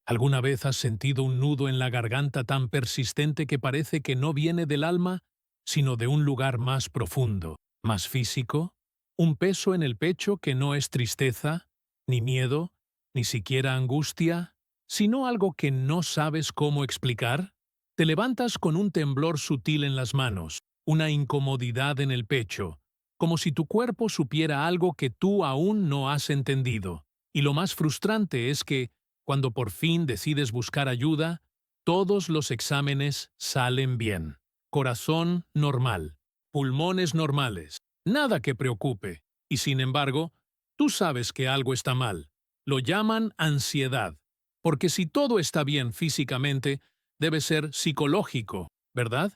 ¿Alguna vez has sentido un nudo en la garganta tan persistente que parece que no viene del alma, sino de un lugar más profundo, más físico? ¿Un peso en el pecho que no es tristeza, ni miedo, ni siquiera angustia, sino algo que no sabes cómo explicar? Te levantas con un temblor sutil en las manos, una incomodidad en el pecho, como si tu cuerpo supiera algo que tú aún no has entendido. Y lo más frustrante es que, cuando por fin decides buscar ayuda, todos los exámenes salen bien. Corazón normal, pulmones normales, nada que preocupe. Y sin embargo, tú sabes que algo está mal. Lo llaman ansiedad. Porque si todo está bien físicamente, debe ser psicológico, ¿verdad?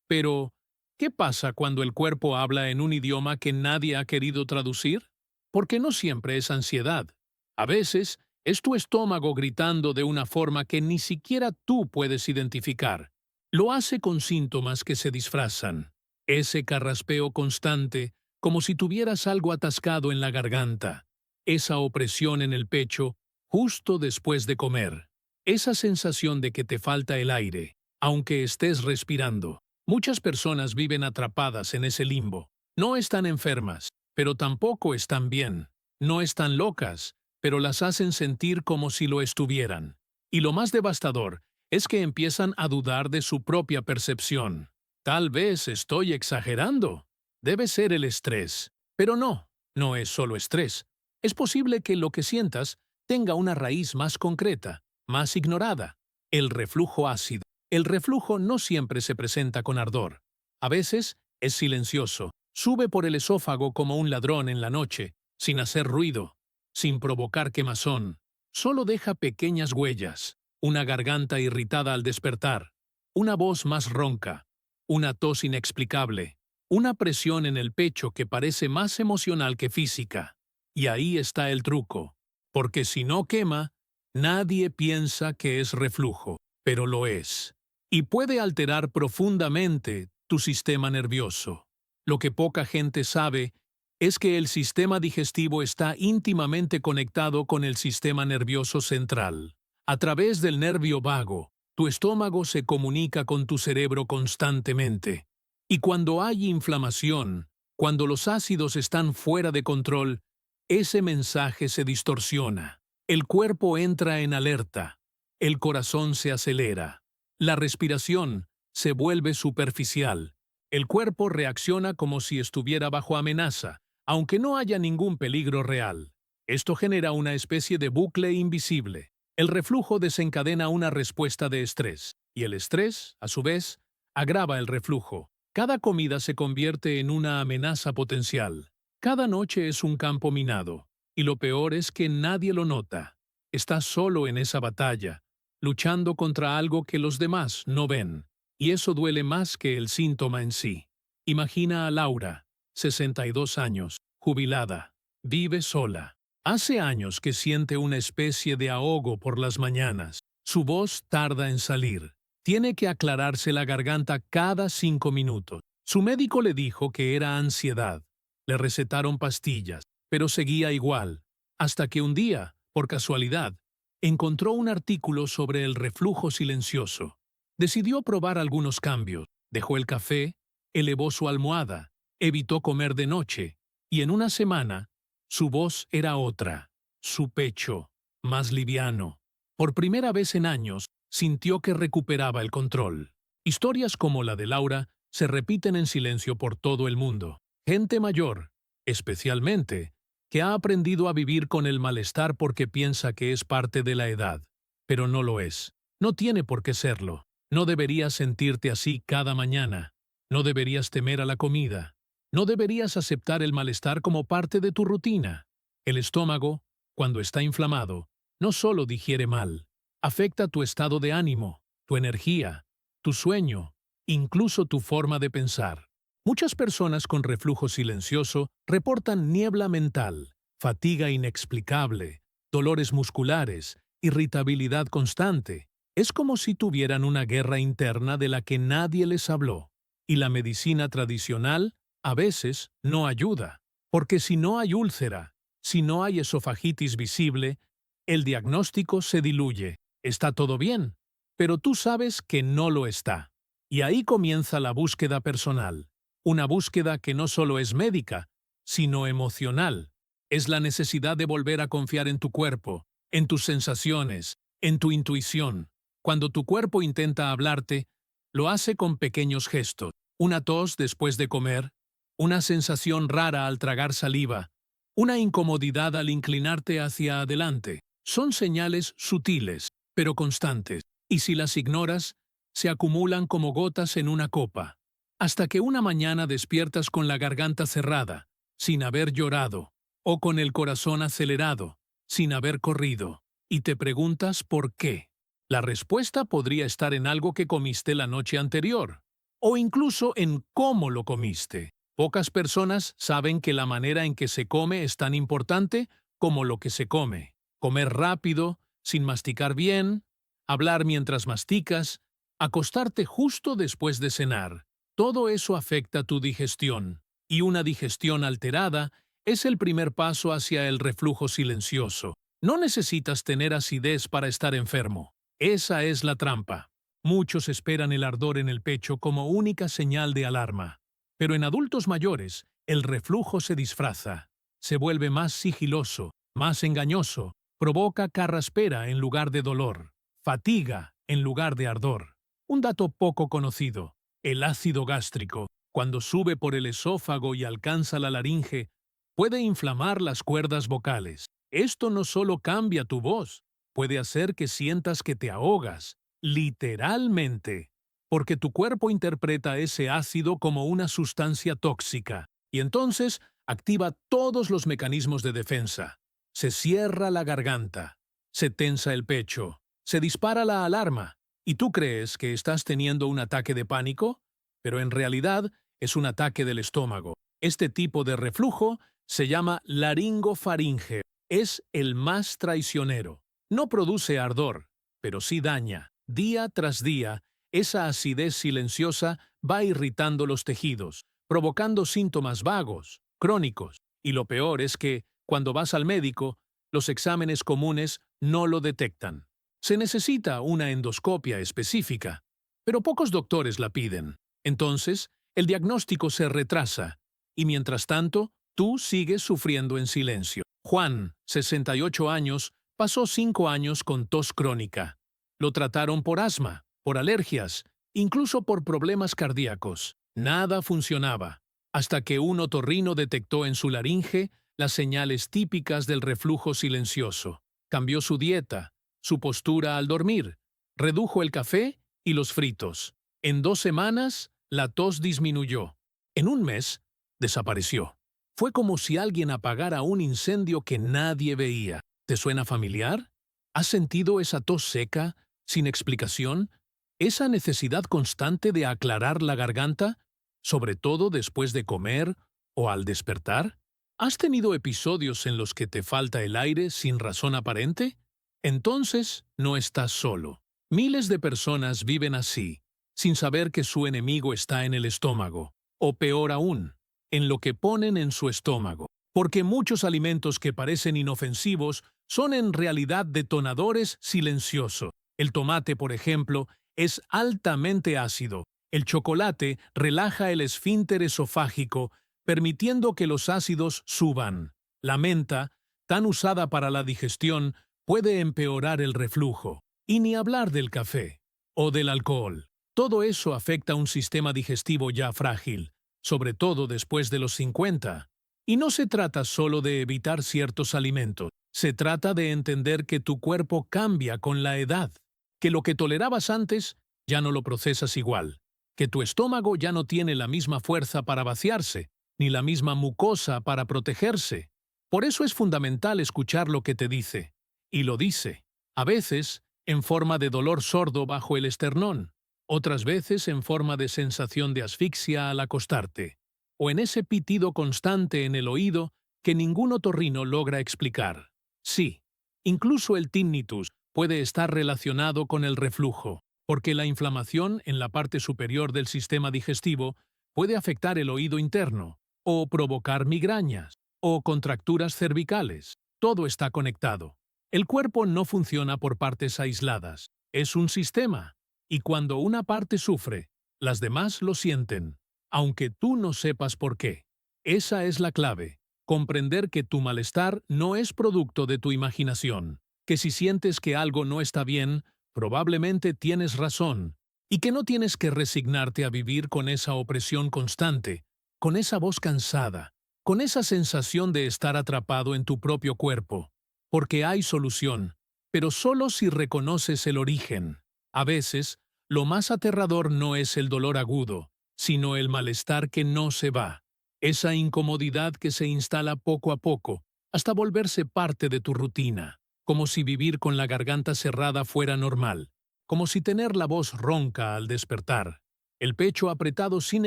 Pero, ¿qué pasa cuando el cuerpo habla en un idioma que nadie ha querido traducir? Porque no siempre es ansiedad. A veces, es tu estómago gritando de una forma que ni siquiera tú puedes identificar. Lo hace con síntomas que se disfrazan. Ese carraspeo constante, como si tuvieras algo atascado en la garganta. Esa opresión en el pecho, justo después de comer. Esa sensación de que te falta el aire, aunque estés respirando. Muchas personas viven atrapadas en ese limbo. No están enfermas, pero tampoco están bien. No están locas, pero las hacen sentir como si lo estuvieran. Y lo más devastador es que empiezan a dudar de su propia percepción. Tal vez estoy exagerando. Debe ser el estrés. Pero no, no es solo estrés. Es posible que lo que sientas tenga una raíz más concreta, más ignorada: el reflujo ácido. El reflujo no siempre se presenta con ardor. A veces es silencioso. Sube por el esófago como un ladrón en la noche, sin hacer ruido, sin provocar quemazón. Solo deja pequeñas huellas, una garganta irritada al despertar, una voz más ronca, una tos inexplicable, una presión en el pecho que parece más emocional que física. Y ahí está el truco, porque si no quema, nadie piensa que es reflujo, pero lo es. Y puede alterar profundamente tu sistema nervioso. Lo que poca gente sabe es que el sistema digestivo está íntimamente conectado con el sistema nervioso central. A través del nervio vago, tu estómago se comunica con tu cerebro constantemente. Y cuando hay inflamación, cuando los ácidos están fuera de control, ese mensaje se distorsiona. El cuerpo entra en alerta. El corazón se acelera. La respiración se vuelve superficial. El cuerpo reacciona como si estuviera bajo amenaza, aunque no haya ningún peligro real. Esto genera una especie de bucle invisible. El reflujo desencadena una respuesta de estrés, y el estrés, a su vez, agrava el reflujo. Cada comida se convierte en una amenaza potencial. Cada noche es un campo minado, y lo peor es que nadie lo nota. Estás solo en esa batalla, luchando contra algo que los demás no ven. Y eso duele más que el síntoma en sí. Imagina a Laura, 62 años, jubilada. Vive sola. Hace años que siente una especie de ahogo por las mañanas. Su voz tarda en salir. Tiene que aclararse la garganta cada 5 minutos. Su médico le dijo que era ansiedad. Le recetaron pastillas, pero seguía igual. Hasta que un día, por casualidad, encontró un artículo sobre el reflujo silencioso. Decidió probar algunos cambios. Dejó el café, elevó su almohada, evitó comer de noche, y en una semana, su voz era otra, su pecho, más liviano. Por primera vez en años, sintió que recuperaba el control. Historias como la de Laura se repiten en silencio por todo el mundo. Gente mayor, especialmente, que ha aprendido a vivir con el malestar porque piensa que es parte de la edad, pero no lo es. No tiene por qué serlo. No deberías sentirte así cada mañana. No deberías temer a la comida. No deberías aceptar el malestar como parte de tu rutina. El estómago, cuando está inflamado, no solo digiere mal, afecta tu estado de ánimo, tu energía, tu sueño, incluso tu forma de pensar. Muchas personas con reflujo silencioso reportan niebla mental, fatiga inexplicable, dolores musculares, irritabilidad constante. Es como si tuvieran una guerra interna de la que nadie les habló. Y la medicina tradicional a veces no ayuda, porque si no hay úlcera, si no hay esofagitis visible, el diagnóstico se diluye. está todo bien, pero tú sabes que no lo está. Y ahí comienza la búsqueda personal. Una búsqueda que no solo es médica, sino emocional. Es la necesidad de volver a confiar en tu cuerpo, en tus sensaciones, en tu intuición. Cuando tu cuerpo intenta hablarte, lo hace con pequeños gestos. Una tos después de comer, una sensación rara al tragar saliva, una incomodidad al inclinarte hacia adelante. Son señales sutiles, pero constantes, y si las ignoras, se acumulan como gotas en una copa, hasta que una mañana despiertas con la garganta cerrada, sin haber llorado, o con el corazón acelerado, sin haber corrido, y te preguntas por qué. La respuesta podría estar en algo que comiste la noche anterior, o incluso en cómo lo comiste. Pocas personas saben que la manera en que se come es tan importante como lo que se come. Comer rápido, sin masticar bien, hablar mientras masticas, acostarte justo después de cenar. Todo eso afecta tu digestión, y una digestión alterada es el primer paso hacia el reflujo silencioso. No necesitas tener acidez para estar enfermo. Esa es la trampa. Muchos esperan el ardor en el pecho como única señal de alarma. Pero en adultos mayores, el reflujo se disfraza. Se vuelve más sigiloso, más engañoso, provoca carraspera en lugar de dolor, fatiga en lugar de ardor. Un dato poco conocido: el ácido gástrico, cuando sube por el esófago y alcanza la laringe, puede inflamar las cuerdas vocales. Esto no solo cambia tu voz, puede hacer que sientas que te ahogas, literalmente, porque tu cuerpo interpreta ese ácido como una sustancia tóxica, y entonces activa todos los mecanismos de defensa. Se cierra la garganta, se tensa el pecho, se dispara la alarma, y tú crees que estás teniendo un ataque de pánico, pero en realidad es un ataque del estómago. Este tipo de reflujo se llama laringofaringeo. Es el más traicionero. No produce ardor, pero sí daña. Día tras día, esa acidez silenciosa va irritando los tejidos, provocando síntomas vagos, crónicos. Y lo peor es que, cuando vas al médico, los exámenes comunes no lo detectan. Se necesita una endoscopia específica, pero pocos doctores la piden. Entonces, el diagnóstico se retrasa, y mientras tanto, tú sigues sufriendo en silencio. Juan, 68 años, pasó 5 años con tos crónica. Lo trataron por asma, por alergias, incluso por problemas cardíacos. Nada funcionaba, hasta que un otorrino detectó en su laringe las señales típicas del reflujo silencioso. Cambió su dieta, su postura al dormir, redujo el café y los fritos. En 2 semanas, la tos disminuyó. En un mes, desapareció. Fue como si alguien apagara un incendio que nadie veía. ¿Te suena familiar? ¿Has sentido esa tos seca, sin explicación? ¿Esa necesidad constante de aclarar la garganta, sobre todo después de comer o al despertar? ¿Has tenido episodios en los que te falta el aire sin razón aparente? Entonces, no estás solo. Miles de personas viven así, sin saber que su enemigo está en el estómago, o peor aún, en lo que ponen en su estómago. Porque muchos alimentos que parecen inofensivos son en realidad detonadores silenciosos. El tomate, por ejemplo, es altamente ácido. El chocolate relaja el esfínter esofágico, permitiendo que los ácidos suban. La menta, tan usada para la digestión, puede empeorar el reflujo. Y ni hablar del café o del alcohol. Todo eso afecta un sistema digestivo ya frágil, sobre todo después de los 50. Y no se trata solo de evitar ciertos alimentos. Se trata de entender que tu cuerpo cambia con la edad, que lo que tolerabas antes ya no lo procesas igual, que tu estómago ya no tiene la misma fuerza para vaciarse, ni la misma mucosa para protegerse. Por eso es fundamental escuchar lo que te dice. Y lo dice, a veces, en forma de dolor sordo bajo el esternón, otras veces en forma de sensación de asfixia al acostarte, o en ese pitido constante en el oído que ningún otorrino logra explicar. Sí, incluso el tinnitus puede estar relacionado con el reflujo, porque la inflamación en la parte superior del sistema digestivo puede afectar el oído interno, o provocar migrañas, o contracturas cervicales. Todo está conectado. El cuerpo no funciona por partes aisladas, es un sistema, y cuando una parte sufre, las demás lo sienten, aunque tú no sepas por qué. Esa es la clave, comprender que tu malestar no es producto de tu imaginación, que si sientes que algo no está bien, probablemente tienes razón, y que no tienes que resignarte a vivir con esa opresión constante, con esa voz cansada, con esa sensación de estar atrapado en tu propio cuerpo. Porque hay solución, pero solo si reconoces el origen. A veces, lo más aterrador no es el dolor agudo, sino el malestar que no se va. Esa incomodidad que se instala poco a poco, hasta volverse parte de tu rutina, como si vivir con la garganta cerrada fuera normal, como si tener la voz ronca al despertar, el pecho apretado sin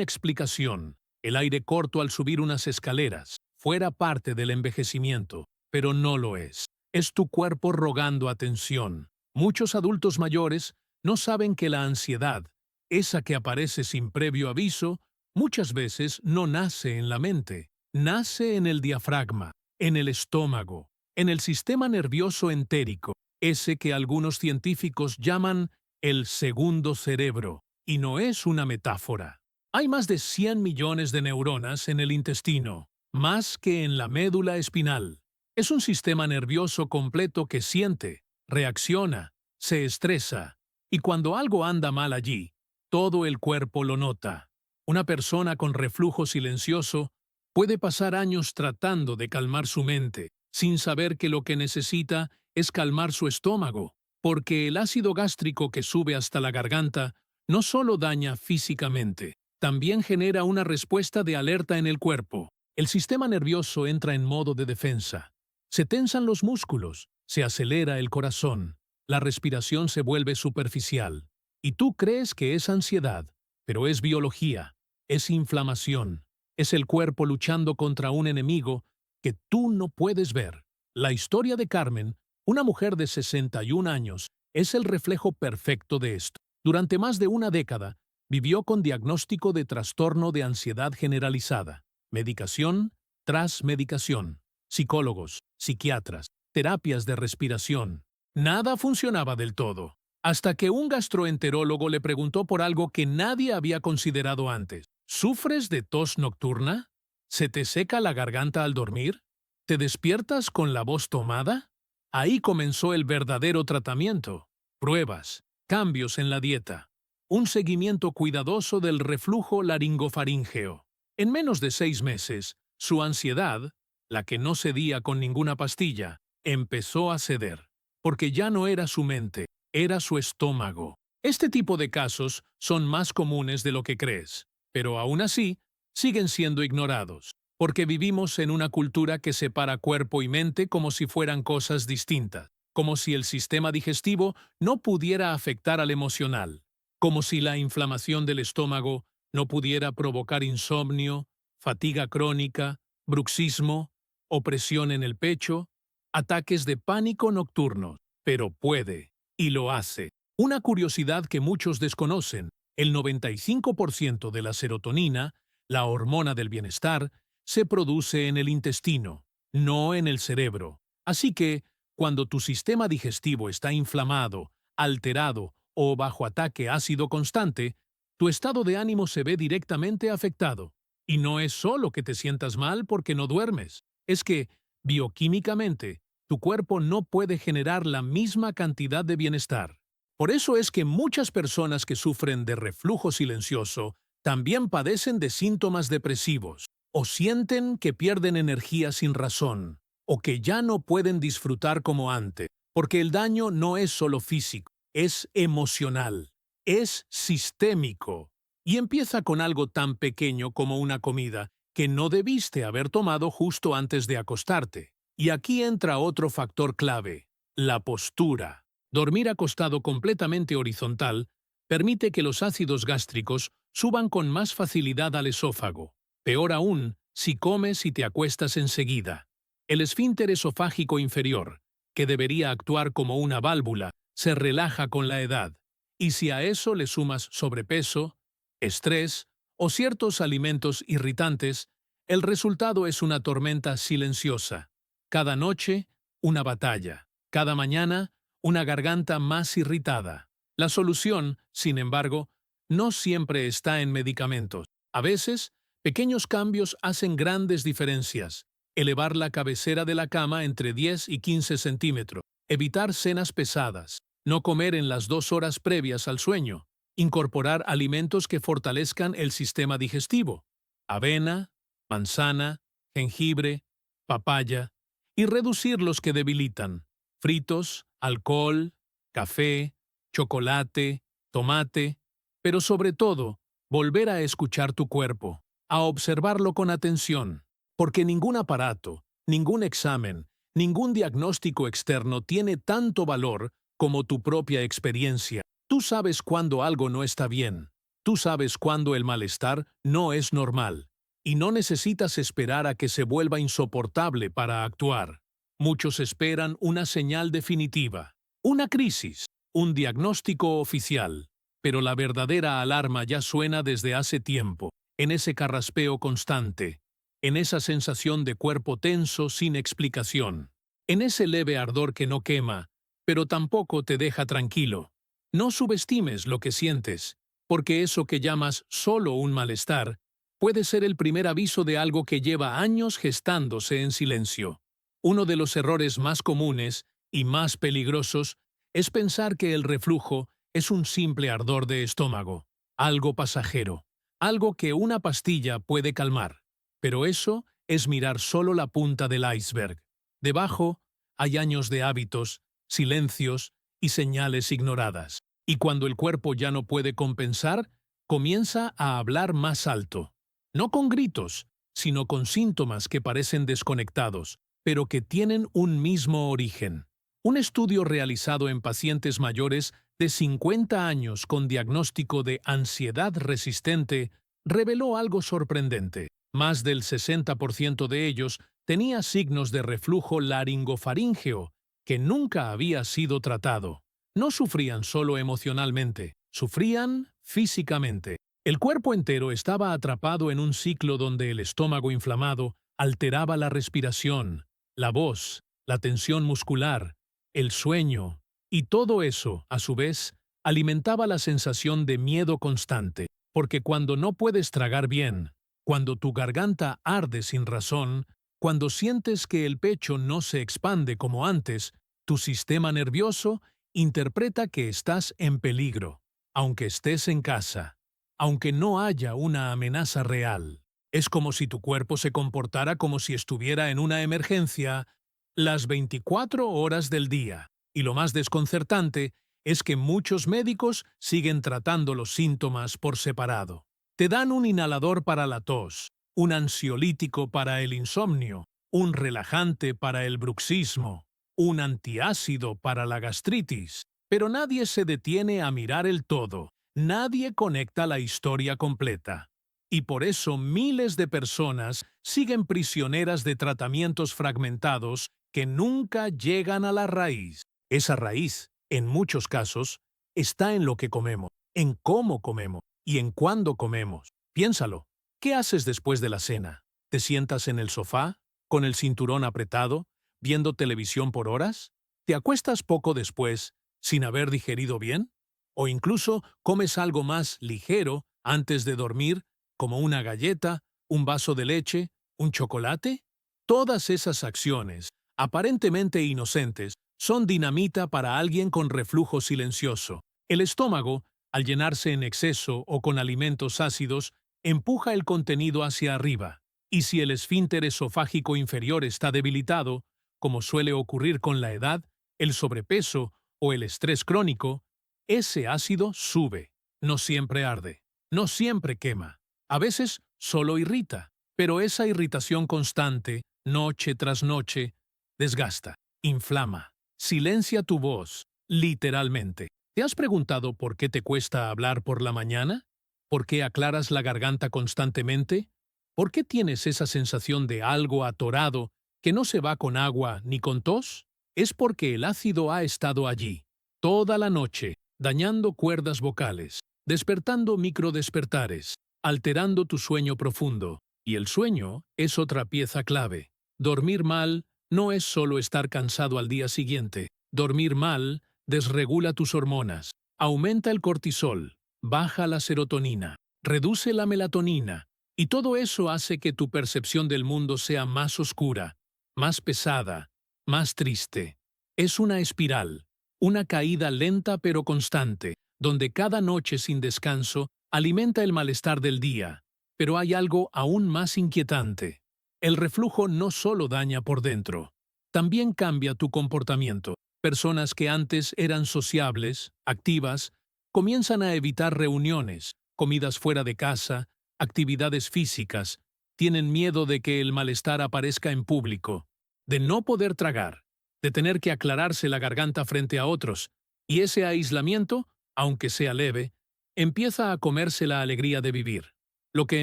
explicación, el aire corto al subir unas escaleras, fuera parte del envejecimiento, pero no lo es. Es tu cuerpo rogando atención. Muchos adultos mayores no saben que la ansiedad, esa que aparece sin previo aviso, muchas veces no nace en la mente, nace en el diafragma, en el estómago, en el sistema nervioso entérico, ese que algunos científicos llaman el segundo cerebro, y no es una metáfora. Hay más de 100 millones de neuronas en el intestino, más que en la médula espinal. Es un sistema nervioso completo que siente, reacciona, se estresa, y cuando algo anda mal allí, todo el cuerpo lo nota. Una persona con reflujo silencioso puede pasar años tratando de calmar su mente, sin saber que lo que necesita es calmar su estómago, porque el ácido gástrico que sube hasta la garganta no solo daña físicamente, también genera una respuesta de alerta en el cuerpo. El sistema nervioso entra en modo de defensa. Se tensan los músculos, se acelera el corazón, la respiración se vuelve superficial. Y tú crees que es ansiedad, pero es biología, es inflamación, es el cuerpo luchando contra un enemigo que tú no puedes ver. La historia de Carmen, una mujer de 61 años, es el reflejo perfecto de esto. Durante más de una década, vivió con diagnóstico de trastorno de ansiedad generalizada, medicación tras medicación, psicólogos, psiquiatras, terapias de respiración. Nada funcionaba del todo, hasta que un gastroenterólogo le preguntó por algo que nadie había considerado antes. ¿Sufres de tos nocturna? ¿Se te seca la garganta al dormir? ¿Te despiertas con la voz tomada? Ahí comenzó el verdadero tratamiento. Pruebas, cambios en la dieta, un seguimiento cuidadoso del reflujo laringofaríngeo. En menos de 6 meses, su ansiedad, la que no cedía con ninguna pastilla, empezó a ceder, porque ya no era su mente, era su estómago. Este tipo de casos son más comunes de lo que crees, pero aún así, siguen siendo ignorados, porque vivimos en una cultura que separa cuerpo y mente como si fueran cosas distintas, como si el sistema digestivo no pudiera afectar al emocional, como si la inflamación del estómago no pudiera provocar insomnio, fatiga crónica, bruxismo, opresión en el pecho, ataques de pánico nocturnos, pero puede, y lo hace. Una curiosidad que muchos desconocen, el 95% de la serotonina, la hormona del bienestar, se produce en el intestino, no en el cerebro. Así que, cuando tu sistema digestivo está inflamado, alterado o bajo ataque ácido constante, tu estado de ánimo se ve directamente afectado. Y no es solo que te sientas mal porque no duermes, es que, bioquímicamente, tu cuerpo no puede generar la misma cantidad de bienestar. Por eso es que muchas personas que sufren de reflujo silencioso también padecen de síntomas depresivos, o sienten que pierden energía sin razón, o que ya no pueden disfrutar como antes, porque el daño no es solo físico, es emocional, es sistémico, y empieza con algo tan pequeño como una comida que no debiste haber tomado justo antes de acostarte. Y aquí entra otro factor clave, la postura. Dormir acostado completamente horizontal permite que los ácidos gástricos suban con más facilidad al esófago. Peor aún, si comes y te acuestas enseguida. El esfínter esofágico inferior, que debería actuar como una válvula, se relaja con la edad. Y si a eso le sumas sobrepeso, estrés o ciertos alimentos irritantes, el resultado es una tormenta silenciosa. Cada noche, una batalla. Cada mañana, una garganta más irritada. La solución, sin embargo, no siempre está en medicamentos. A veces, pequeños cambios hacen grandes diferencias. Elevar la cabecera de la cama entre 10 y 15 centímetros. Evitar cenas pesadas. No comer en las 2 horas previas al sueño. Incorporar alimentos que fortalezcan el sistema digestivo. Avena, manzana, jengibre, papaya. Y reducir los que debilitan. Fritos, alcohol, café, chocolate, tomate. Pero sobre todo, volver a escuchar tu cuerpo, a observarlo con atención. Porque ningún aparato, ningún examen, ningún diagnóstico externo tiene tanto valor como tu propia experiencia. Tú sabes cuándo algo no está bien. Tú sabes cuándo el malestar no es normal. Y no necesitas esperar a que se vuelva insoportable para actuar. Muchos esperan una señal definitiva, una crisis, un diagnóstico oficial. Pero la verdadera alarma ya suena desde hace tiempo, en ese carraspeo constante, en esa sensación de cuerpo tenso sin explicación, en ese leve ardor que no quema, pero tampoco te deja tranquilo. No subestimes lo que sientes, porque eso que llamas solo un malestar puede ser el primer aviso de algo que lleva años gestándose en silencio. Uno de los errores más comunes y más peligrosos es pensar que el reflujo es un simple ardor de estómago, algo pasajero, algo que una pastilla puede calmar. Pero eso es mirar solo la punta del iceberg. Debajo hay años de hábitos, silencios y señales ignoradas. Y cuando el cuerpo ya no puede compensar, comienza a hablar más alto. No con gritos, sino con síntomas que parecen desconectados, pero que tienen un mismo origen. Un estudio realizado en pacientes mayores de 50 años con diagnóstico de ansiedad resistente reveló algo sorprendente. Más del 60% de ellos tenía signos de reflujo laringofaríngeo que nunca había sido tratado. No sufrían solo emocionalmente, sufrían físicamente. El cuerpo entero estaba atrapado en un ciclo donde el estómago inflamado alteraba la respiración, la voz, la tensión muscular, el sueño, y todo eso, a su vez, alimentaba la sensación de miedo constante, porque cuando no puedes tragar bien, cuando tu garganta arde sin razón, cuando sientes que el pecho no se expande como antes, tu sistema nervioso interpreta que estás en peligro, aunque estés en casa, aunque no haya una amenaza real. Es como si tu cuerpo se comportara como si estuviera en una emergencia las 24 horas del día. Y lo más desconcertante es que muchos médicos siguen tratando los síntomas por separado. Te dan un inhalador para la tos, un ansiolítico para el insomnio, un relajante para el bruxismo, un antiácido para la gastritis. Pero nadie se detiene a mirar el todo. Nadie conecta la historia completa. Y por eso miles de personas siguen prisioneras de tratamientos fragmentados que nunca llegan a la raíz. Esa raíz, en muchos casos, está en lo que comemos, en cómo comemos y en cuándo comemos. Piénsalo. ¿Qué haces después de la cena? ¿Te sientas en el sofá, con el cinturón apretado, viendo televisión por horas? ¿Te acuestas poco después, sin haber digerido bien? ¿O incluso comes algo más ligero antes de dormir, como una galleta, un vaso de leche, un chocolate? Todas esas acciones, aparentemente inocentes, son dinamita para alguien con reflujo silencioso. El estómago, al llenarse en exceso o con alimentos ácidos, empuja el contenido hacia arriba. Y si el esfínter esofágico inferior está debilitado, como suele ocurrir con la edad, el sobrepeso o el estrés crónico, ese ácido sube. No siempre arde, no siempre quema. A veces solo irrita, pero esa irritación constante, noche tras noche, desgasta, inflama, silencia tu voz, literalmente. ¿Te has preguntado por qué te cuesta hablar por la mañana? ¿Por qué aclaras la garganta constantemente? ¿Por qué tienes esa sensación de algo atorado que no se va con agua ni con tos? Es porque el ácido ha estado allí, toda la noche, dañando cuerdas vocales, despertando microdespertares, alterando tu sueño profundo. Y el sueño es otra pieza clave. Dormir mal no es solo estar cansado al día siguiente. Dormir mal desregula tus hormonas, aumenta el cortisol, baja la serotonina, reduce la melatonina, y todo eso hace que tu percepción del mundo sea más oscura, más pesada, más triste. Es una espiral, una caída lenta pero constante, donde cada noche sin descanso alimenta el malestar del día. Pero hay algo aún más inquietante. El reflujo no solo daña por dentro, también cambia tu comportamiento. Personas que antes eran sociables, activas, comienzan a evitar reuniones, comidas fuera de casa, actividades físicas, tienen miedo de que el malestar aparezca en público, de no poder tragar, de tener que aclararse la garganta frente a otros, y ese aislamiento, aunque sea leve, empieza a comerse la alegría de vivir. Lo que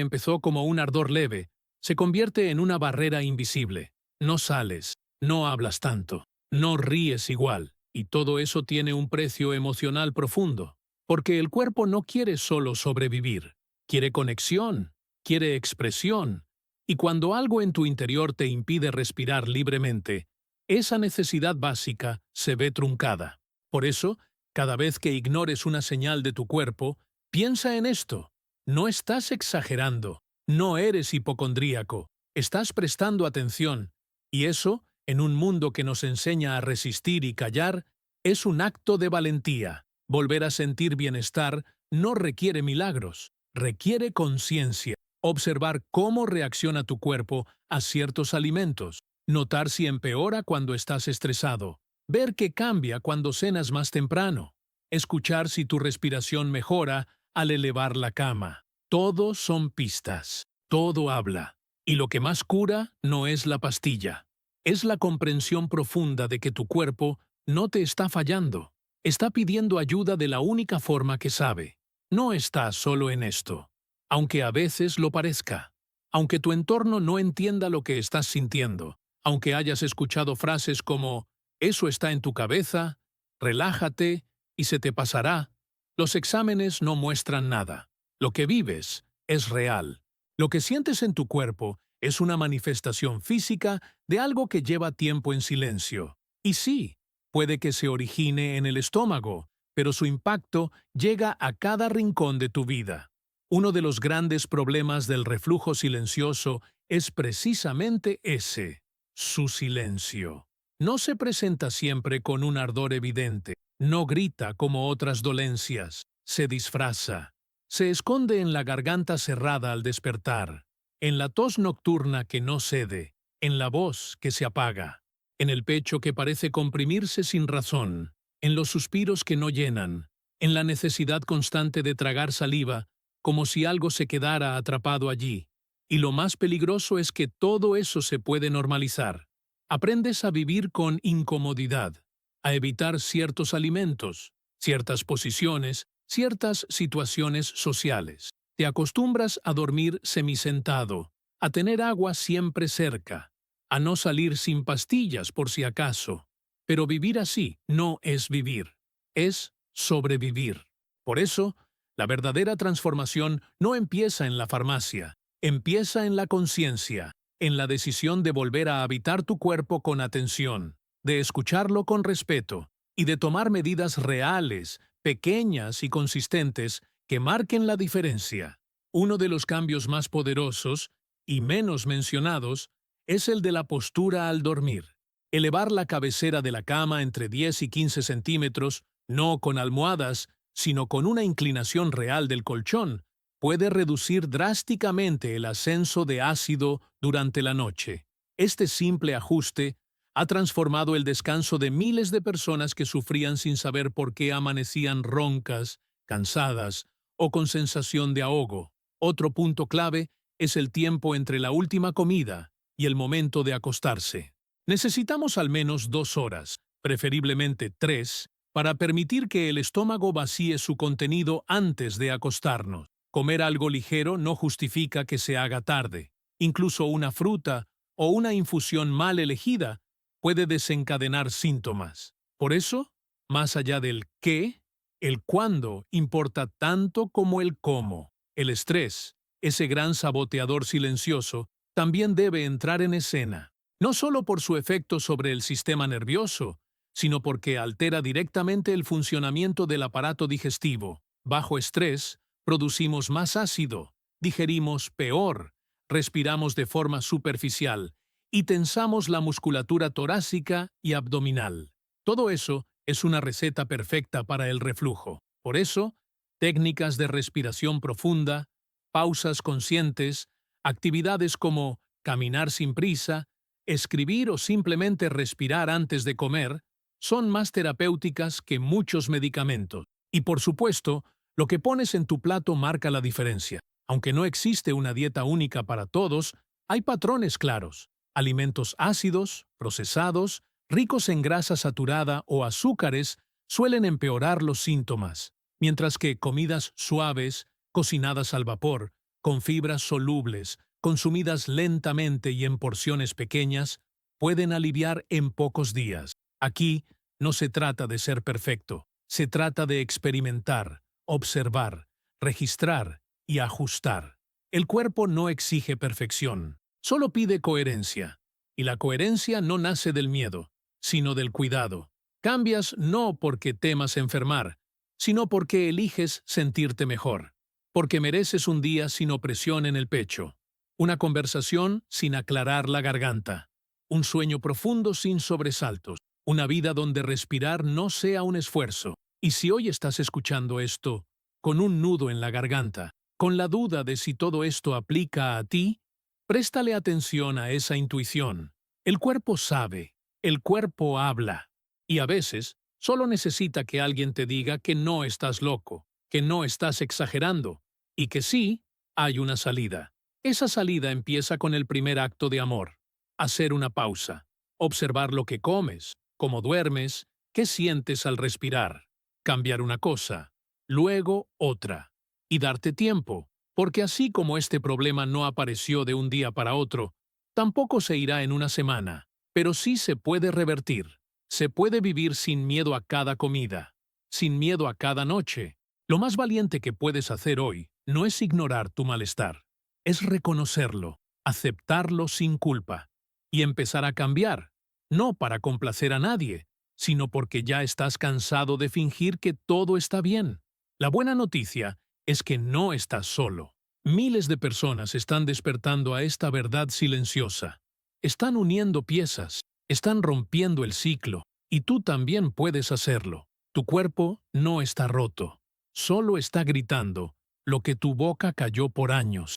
empezó como un ardor leve, se convierte en una barrera invisible. No sales, no hablas tanto, no ríes igual, y todo eso tiene un precio emocional profundo, porque el cuerpo no quiere solo sobrevivir, quiere conexión, quiere expresión, y cuando algo en tu interior te impide respirar libremente, esa necesidad básica se ve truncada. Por eso, cada vez que ignores una señal de tu cuerpo, piensa en esto. No estás exagerando, no eres hipocondríaco, estás prestando atención, y eso, en un mundo que nos enseña a resistir y callar, es un acto de valentía. Volver a sentir bienestar no requiere milagros, requiere conciencia. Observar cómo reacciona tu cuerpo a ciertos alimentos, notar si empeora cuando estás estresado, ver que cambia cuando cenas más temprano, escuchar si tu respiración mejora al elevar la cama. Todo son pistas, todo habla. Y lo que más cura no es la pastilla, es la comprensión profunda de que tu cuerpo no te está fallando, está pidiendo ayuda de la única forma que sabe. No estás solo en esto, aunque a veces lo parezca, aunque tu entorno no entienda lo que estás sintiendo, aunque hayas escuchado frases como «eso está en tu cabeza», «relájate» y «se te pasará». Los exámenes no muestran nada. Lo que vives es real. Lo que sientes en tu cuerpo es una manifestación física de algo que lleva tiempo en silencio. Y sí, puede que se origine en el estómago, pero su impacto llega a cada rincón de tu vida. Uno de los grandes problemas del reflujo silencioso es precisamente ese, su silencio. No se presenta siempre con un ardor evidente, no grita como otras dolencias, se disfraza, se esconde en la garganta cerrada al despertar, en la tos nocturna que no cede, en la voz que se apaga, en el pecho que parece comprimirse sin razón, en los suspiros que no llenan, en la necesidad constante de tragar saliva, como si algo se quedara atrapado allí. Y lo más peligroso es que todo eso se puede normalizar. Aprendes a vivir con incomodidad, a evitar ciertos alimentos, ciertas posiciones, ciertas situaciones sociales. Te acostumbras a dormir semisentado, a tener agua siempre cerca, a no salir sin pastillas por si acaso. Pero vivir así no es vivir, es sobrevivir. Por eso, la verdadera transformación no empieza en la farmacia, empieza en la conciencia, en la decisión de volver a habitar tu cuerpo con atención, de escucharlo con respeto y de tomar medidas reales, pequeñas y consistentes que marquen la diferencia. Uno de los cambios más poderosos y menos mencionados es el de la postura al dormir. Elevar la cabecera de la cama entre 10 y 15 centímetros, no con almohadas, sino con una inclinación real del colchón, puede reducir drásticamente el ascenso de ácido durante la noche. Este simple ajuste ha transformado el descanso de miles de personas que sufrían sin saber por qué amanecían roncas, cansadas o con sensación de ahogo. Otro punto clave es el tiempo entre la última comida y el momento de acostarse. Necesitamos al menos 2 horas, preferiblemente 3, para permitir que el estómago vacíe su contenido antes de acostarnos. Comer algo ligero no justifica que se haga tarde. Incluso una fruta o una infusión mal elegida puede desencadenar síntomas. Por eso, más allá del qué, el cuándo importa tanto como el cómo. El estrés, ese gran saboteador silencioso, también debe entrar en escena. No solo por su efecto sobre el sistema nervioso, sino porque altera directamente el funcionamiento del aparato digestivo. Bajo estrés, producimos más ácido, digerimos peor, respiramos de forma superficial y tensamos la musculatura torácica y abdominal. Todo eso es una receta perfecta para el reflujo. Por eso, técnicas de respiración profunda, pausas conscientes, actividades como caminar sin prisa, escribir o simplemente respirar antes de comer son más terapéuticas que muchos medicamentos. Y por supuesto, lo que pones en tu plato marca la diferencia. Aunque no existe una dieta única para todos, hay patrones claros. Alimentos ácidos, procesados, ricos en grasa saturada o azúcares suelen empeorar los síntomas, mientras que comidas suaves, cocinadas al vapor, con fibras solubles, consumidas lentamente y en porciones pequeñas, pueden aliviar en pocos días. Aquí no se trata de ser perfecto, se trata de experimentar, observar, registrar y ajustar. El cuerpo no exige perfección, solo pide coherencia. Y la coherencia no nace del miedo, sino del cuidado. Cambias no porque temas enfermar, sino porque eliges sentirte mejor. Porque mereces un día sin opresión en el pecho, una conversación sin aclarar la garganta, un sueño profundo sin sobresaltos, una vida donde respirar no sea un esfuerzo. Y si hoy estás escuchando esto, con un nudo en la garganta, con la duda de si todo esto aplica a ti, préstale atención a esa intuición. El cuerpo sabe, el cuerpo habla, y a veces solo necesita que alguien te diga que no estás loco, que no estás exagerando, y que sí, hay una salida. Esa salida empieza con el primer acto de amor, hacer una pausa, observar lo que comes, cómo duermes, qué sientes al respirar, cambiar una cosa, luego otra, y darte tiempo, porque así como este problema no apareció de un día para otro, tampoco se irá en una semana, pero sí se puede revertir. Se puede vivir sin miedo a cada comida, sin miedo a cada noche. Lo más valiente que puedes hacer hoy no es ignorar tu malestar, es reconocerlo, aceptarlo sin culpa y empezar a cambiar, no para complacer a nadie, sino porque ya estás cansado de fingir que todo está bien. La buena noticia es que no estás solo. Miles de personas están despertando a esta verdad silenciosa. Están uniendo piezas, están rompiendo el ciclo, y tú también puedes hacerlo. Tu cuerpo no está roto, solo está gritando lo que tu boca calló por años.